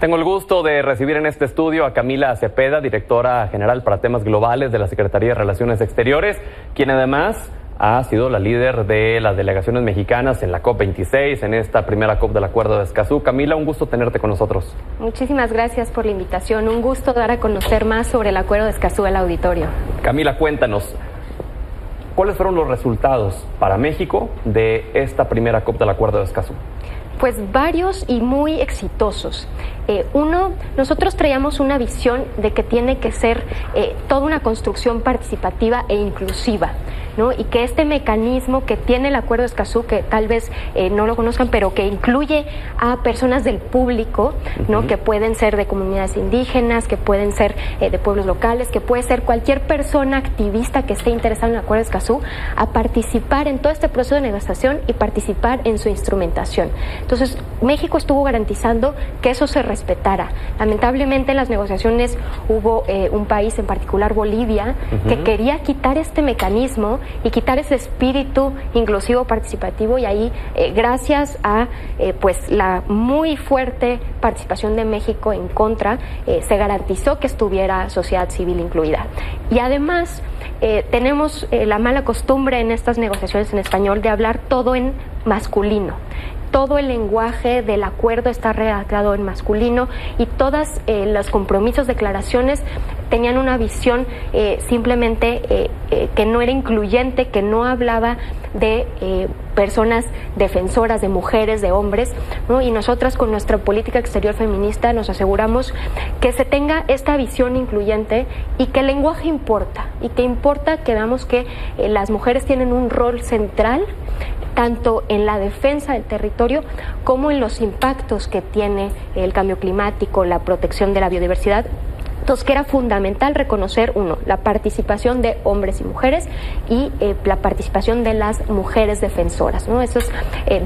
Tengo el gusto de recibir en este estudio a Camila Cepeda, directora general para temas globales de la Secretaría de Relaciones Exteriores, quien además ha sido la líder de las delegaciones mexicanas en la COP26, en esta primera COP del Acuerdo de Escazú. Camila, un gusto tenerte con nosotros. Muchísimas gracias por la invitación. Un gusto dar a conocer más sobre el Acuerdo de Escazú al auditorio. Camila, cuéntanos, ¿cuáles fueron los resultados para México de esta primera COP del Acuerdo de Escazú? Pues varios y muy exitosos. Nosotros traíamos una visión de que tiene que ser toda una construcción participativa e inclusiva, ¿no? Y que este mecanismo que tiene el Acuerdo de Escazú, que tal vez no lo conozcan, pero que incluye a personas del público, ¿no? Que pueden ser de comunidades indígenas, que pueden ser de pueblos locales, que puede ser cualquier persona activista que esté interesada en el Acuerdo de Escazú, a participar en todo este proceso de negociación y participar en su instrumentación. Entonces, México estuvo garantizando que eso se respetara. Lamentablemente en las negociaciones hubo un país, en particular Bolivia, que quería quitar este mecanismo y quitar ese espíritu inclusivo participativo, y ahí gracias a pues la muy fuerte participación de México en contra, se garantizó que estuviera sociedad civil incluida. Y además tenemos la mala costumbre en estas negociaciones en español de hablar todo en masculino. Todo el lenguaje del acuerdo está redactado en masculino y todos los compromisos, declaraciones tenían una visión simplemente que no era incluyente, que no hablaba de personas defensoras, de mujeres, de hombres, ¿no? Y nosotras con nuestra política exterior feminista nos aseguramos que se tenga esta visión incluyente y que el lenguaje importa, y que importa que veamos que las mujeres tienen un rol central tanto en la defensa del territorio como en los impactos que tiene el cambio climático, la protección de la biodiversidad. Entonces, que era fundamental reconocer, la participación de hombres y mujeres y la participación de las mujeres defensoras, ¿no? Esos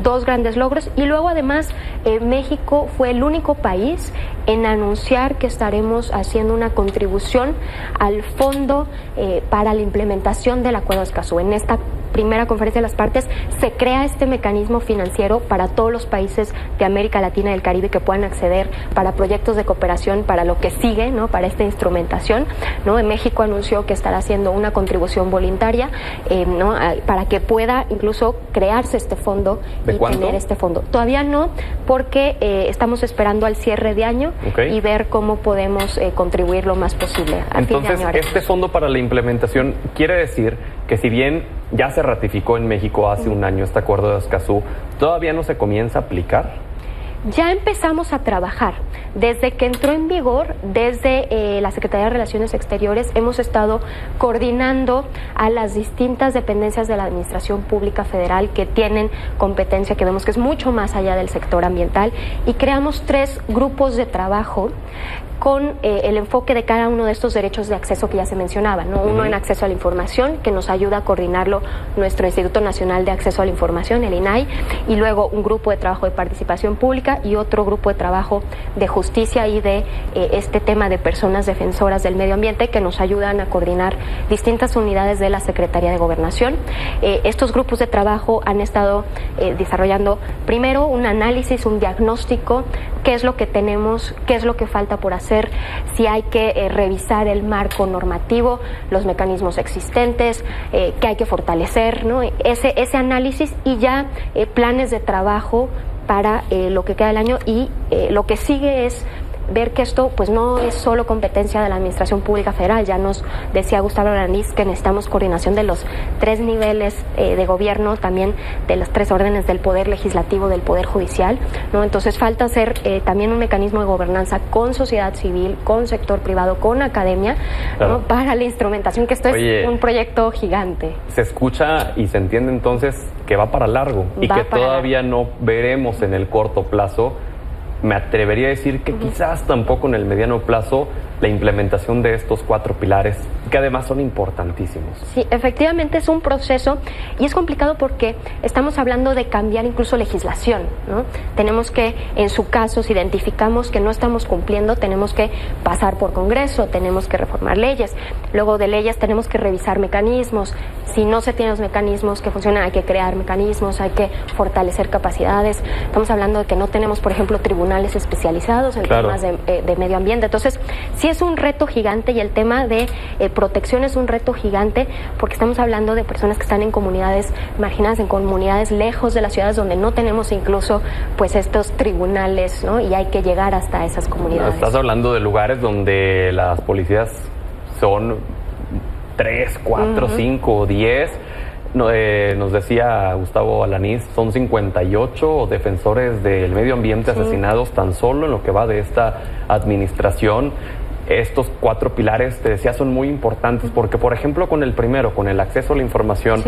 dos grandes logros. Y luego, además, México fue el único país en anunciar que estaremos haciendo una contribución al fondo para la implementación del Acuerdo de Escazú. En esta primera conferencia de las partes se crea este mecanismo financiero para todos los países de América Latina y del Caribe que puedan acceder para proyectos de cooperación, para lo que sigue, ¿no? Para esta instrumentación, ¿no? En México anunció que estará haciendo una contribución voluntaria, ¿no? Para que pueda incluso crearse este fondo y tener este fondo. Todavía no, porque estamos esperando al cierre de año y ver cómo podemos contribuir lo más posible. Entonces, este fondo para la implementación quiere decir que si bien ya se ratificó en México hace un año este Acuerdo de Escazú, ¿todavía no se comienza a aplicar? Ya empezamos a trabajar. Desde que entró en vigor, desde la Secretaría de Relaciones Exteriores, hemos estado coordinando a las distintas dependencias de la Administración Pública Federal que tienen competencia, que vemos que es mucho más allá del sector ambiental, y creamos 3 grupos de trabajo con el enfoque de cada uno de estos derechos de acceso que ya se mencionaba, ¿no? Uno en acceso a la información, que nos ayuda a coordinarlo nuestro Instituto Nacional de Acceso a la Información, el INAI, y luego un grupo de trabajo de participación pública y otro grupo de trabajo de justicia y de este tema de personas defensoras del medio ambiente, que nos ayudan a coordinar distintas unidades de la Secretaría de Gobernación. Estos grupos de trabajo han estado desarrollando primero un análisis, un diagnóstico, qué es lo que tenemos, qué es lo que falta por hacer, si hay que revisar el marco normativo, los mecanismos existentes, que hay que fortalecer, ¿no? Ese análisis, y ya planes de trabajo para lo que queda del año, y lo que sigue es ver que esto pues no es solo competencia de la Administración Pública Federal. Ya nos decía Gustavo Aranís que necesitamos coordinación de los 3 niveles de gobierno, también de las 3 órdenes del Poder Legislativo, del Poder Judicial, ¿no? Entonces falta hacer también un mecanismo de gobernanza con sociedad civil, con sector privado, con academia, ¿no? Para la instrumentación, que esto es un proyecto gigante. Se escucha y se entiende entonces que va para largo y que todavía no veremos en el corto plazo. Me atrevería a decir que quizás tampoco en el mediano plazo la implementación de estos 4 pilares, que además son importantísimos. Sí, efectivamente es un proceso y es complicado porque estamos hablando de cambiar incluso legislación, ¿no? Tenemos que, en su caso, si identificamos que no estamos cumpliendo, tenemos que pasar por Congreso, tenemos que reformar leyes. Luego de leyes tenemos que revisar mecanismos. Si no se tienen los mecanismos que funcionan, hay que crear mecanismos, hay que fortalecer capacidades. Estamos hablando de que no tenemos, por ejemplo, tribunales tribunales especializados en temas de medio ambiente. Entonces, sí es un reto gigante, y el tema de protección es un reto gigante, porque estamos hablando de personas que están en comunidades marginadas, en comunidades lejos de las ciudades, donde no tenemos incluso pues estos tribunales, ¿no? Y hay que llegar hasta esas comunidades. Estás hablando de lugares donde las policías son 3, 4, 5, 10. Nos decía Gustavo Alanís, son 58 defensores del medio ambiente asesinados tan solo en lo que va de esta administración. Estos 4 pilares, te decía, son muy importantes porque, por ejemplo, con el primero, con el acceso a la información,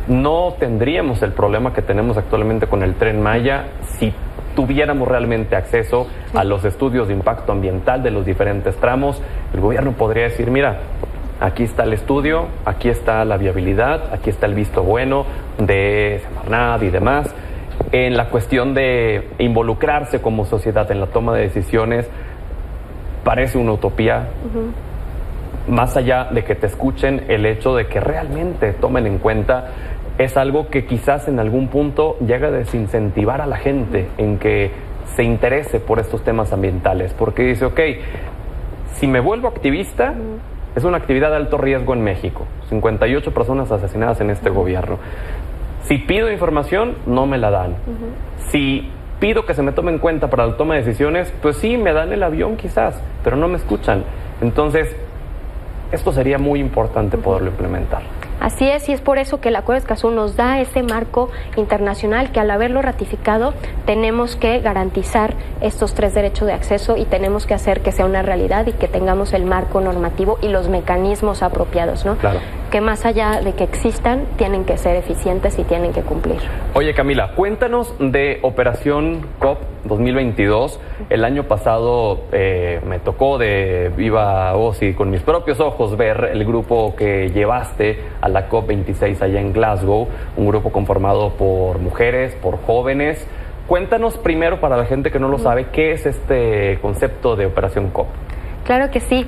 no tendríamos el problema que tenemos actualmente con el Tren Maya si tuviéramos realmente acceso a los estudios de impacto ambiental de los diferentes tramos. El gobierno podría decir, mira, aquí está el estudio, aquí está la viabilidad, aquí está el visto bueno de Semarnat y demás. En la cuestión de involucrarse como sociedad en la toma de decisiones, parece una utopía. Más allá de que te escuchen, el hecho de que realmente tomen en cuenta es algo que quizás en algún punto llega a desincentivar a la gente en que se interese por estos temas ambientales, porque dice, ok, si me vuelvo activista, es una actividad de alto riesgo en México, 58 personas asesinadas en este gobierno. Si pido información, no me la dan. Si pido que se me tome en cuenta para la toma de decisiones, pues sí, me dan el avión quizás, pero no me escuchan. Entonces, esto sería muy importante poderlo implementar. Así es, y es por eso que el Acuerdo de Escazú nos da ese marco internacional que, al haberlo ratificado, tenemos que garantizar estos 3 derechos de acceso, y tenemos que hacer que sea una realidad y que tengamos el marco normativo y los mecanismos apropiados, ¿no? Claro. Que más allá de que existan, tienen que ser eficientes y tienen que cumplir. Oye, Camila, cuéntanos de Operación COP 2022. El año pasado me tocó de viva voz y con mis propios ojos ver el grupo que llevaste a la COP 26 allá en Glasgow, un grupo conformado por mujeres, por jóvenes. Cuéntanos primero, para la gente que no lo sabe, ¿qué es este concepto de Operación COP? Claro que sí.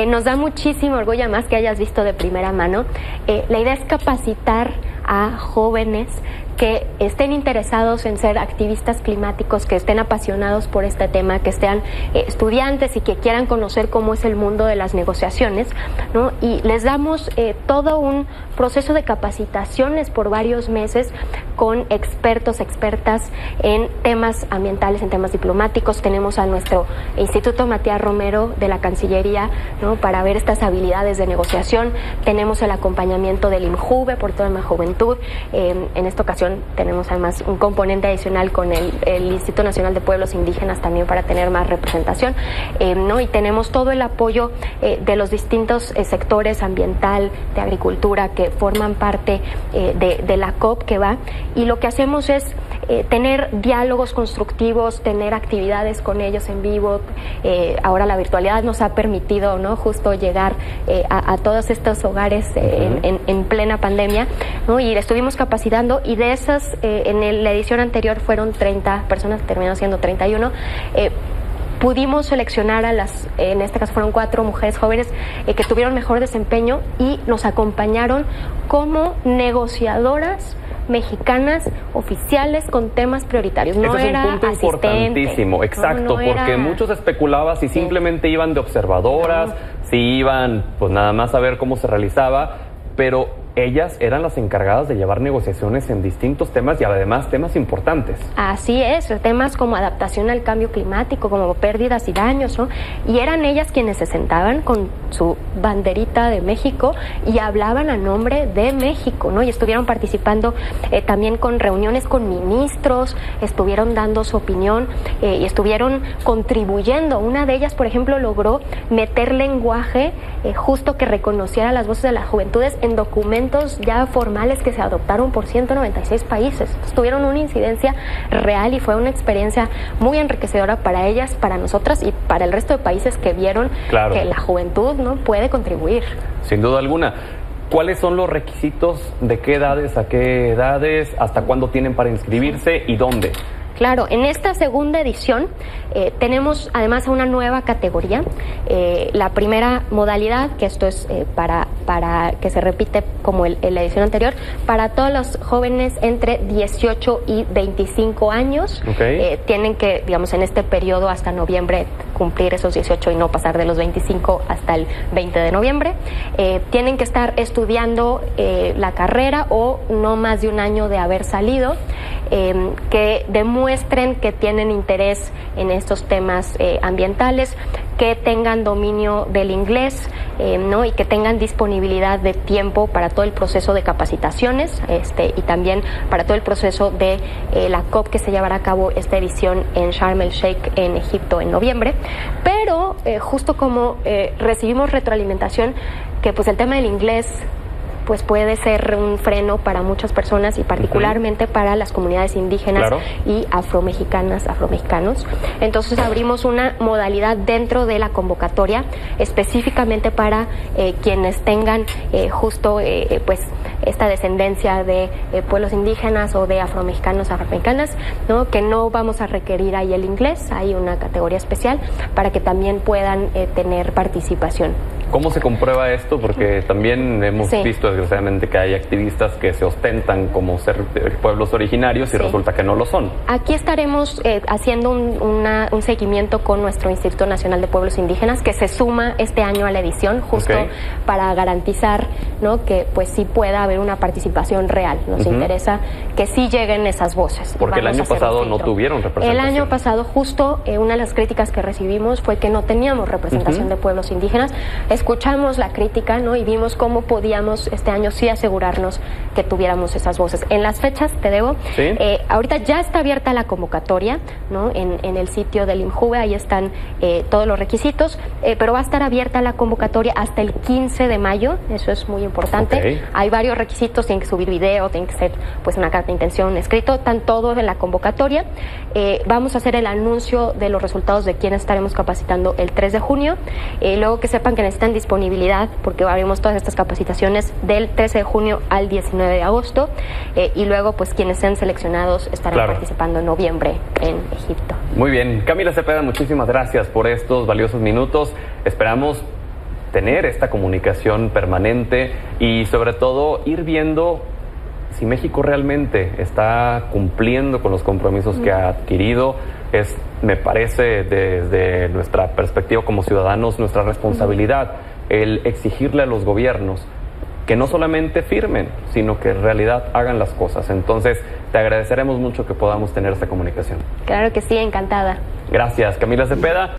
Nos da muchísimo orgullo, además, que hayas visto de primera mano. La idea es capacitar a jóvenes que estén interesados en ser activistas climáticos, que estén apasionados por este tema, que sean estudiantes y que quieran conocer cómo es el mundo de las negociaciones, ¿no? Y les damos todo un proceso de capacitaciones por varios meses con expertos, expertas en temas ambientales, en temas diplomáticos. Tenemos a nuestro Instituto Matías Romero de la Cancillería, ¿no?, para ver estas habilidades de negociación. Tenemos el acompañamiento del INJUVE por toda la juventud. En esta ocasión tenemos además un componente adicional con el Instituto Nacional de Pueblos Indígenas también, para tener más representación, ¿no? Y tenemos todo el apoyo de los distintos sectores ambiental, de agricultura, que forman parte de la COP que va, y lo que hacemos es tener diálogos constructivos, tener actividades con ellos en vivo. Ahora la virtualidad nos ha permitido, ¿no?, justo llegar a todos estos hogares en plena pandemia, ¿no? Y le estuvimos capacitando, y de esas, en la edición anterior fueron 30 personas, terminó siendo 31. Pudimos seleccionar en este caso fueron 4 mujeres jóvenes que tuvieron mejor desempeño y nos acompañaron como negociadoras mexicanas oficiales con temas prioritarios. No este era es un punto asistente, importantísimo, exacto, porque muchos especulaban si simplemente iban de observadoras, si iban pues nada más a ver cómo se realizaba, pero ellas eran las encargadas de llevar negociaciones en distintos temas, y además temas importantes. Así es, temas como adaptación al cambio climático, como pérdidas y daños, ¿no? Y eran ellas quienes se sentaban con su banderita de México y hablaban a nombre de México, ¿no? Y estuvieron participando también con reuniones con ministros, estuvieron dando su opinión y estuvieron contribuyendo. Una de ellas, por ejemplo, logró meter lenguaje justo que reconociera las voces de las juventudes en documentos ya formales que se adoptaron por 196 países. Entonces, tuvieron una incidencia real y fue una experiencia muy enriquecedora para ellas, para nosotras y para el resto de países que vieron que la juventud, ¿no?, puede contribuir. Sin duda alguna. ¿Cuáles son los requisitos? ¿De qué edades a qué edades? ¿Hasta cuándo tienen para inscribirse y dónde? Claro, en esta segunda edición tenemos además una nueva categoría. La primera modalidad, que esto es para para que se repite como en la edición anterior, para todos los jóvenes entre 18 y 25 años. Tienen que, digamos, en este periodo hasta noviembre cumplir esos 18 y no pasar de los 25 hasta el 20 de noviembre. Tienen que estar estudiando la carrera o no más de un año de haber salido, que demuestren que tienen interés en estos temas ambientales, que tengan dominio del inglés, ¿no? Y que tengan disponibilidad de tiempo para todo el proceso de capacitaciones, y también para todo el proceso de la COP que se llevará a cabo esta edición en Sharm el Sheikh en Egipto en noviembre. Pero justo como recibimos retroalimentación que pues el tema del inglés pues puede ser un freno para muchas personas y particularmente para las comunidades indígenas y afromexicanos. Entonces abrimos una modalidad dentro de la convocatoria específicamente para quienes tengan justo pues esta descendencia de pueblos indígenas o de afromexicanas, ¿no? Que no vamos a requerir ahí el inglés, hay una categoría especial para que también puedan tener participación. ¿Cómo se comprueba esto? Porque también hemos visto desgraciadamente que hay activistas que se ostentan como ser pueblos originarios y resulta que no lo son. Aquí estaremos haciendo un seguimiento con nuestro Instituto Nacional de Pueblos Indígenas que se suma este año a la edición justo para garantizar, ¿no? Que pues sí pueda haber una participación real. Nos interesa que sí lleguen esas voces. Porque el año pasado no tuvieron representación. El año pasado justo una de las críticas que recibimos fue que no teníamos representación de pueblos indígenas. Escuchamos la crítica, ¿no? Y vimos cómo podíamos este año sí asegurarnos que tuviéramos esas voces. En las fechas, te debo, ahorita ya está abierta la convocatoria, ¿no? En el sitio del INJUVE, ahí están todos los requisitos, pero va a estar abierta la convocatoria hasta el 15 de mayo, eso es muy importante. Hay varios requisitos, tienen que subir video, tienen que ser pues una carta de intención, escrito, están todos en la convocatoria. Vamos a hacer el anuncio de los resultados de quienes estaremos capacitando el 3 de junio, luego que sepan que necesitan disponibilidad, porque abrimos todas estas capacitaciones del 13 de junio al 19 de agosto, y luego pues quienes sean seleccionados estarán participando en noviembre en Egipto. Muy bien, Camila Cepeda, muchísimas gracias por estos valiosos minutos. Esperamos tener esta comunicación permanente y sobre todo ir viendo si México realmente está cumpliendo con los compromisos que ha adquirido. Me parece, desde nuestra perspectiva como ciudadanos, nuestra responsabilidad el exigirle a los gobiernos que no solamente firmen, sino que en realidad hagan las cosas. Entonces, te agradeceremos mucho que podamos tener esta comunicación. Claro que sí, encantada. Gracias, Camila Cepeda.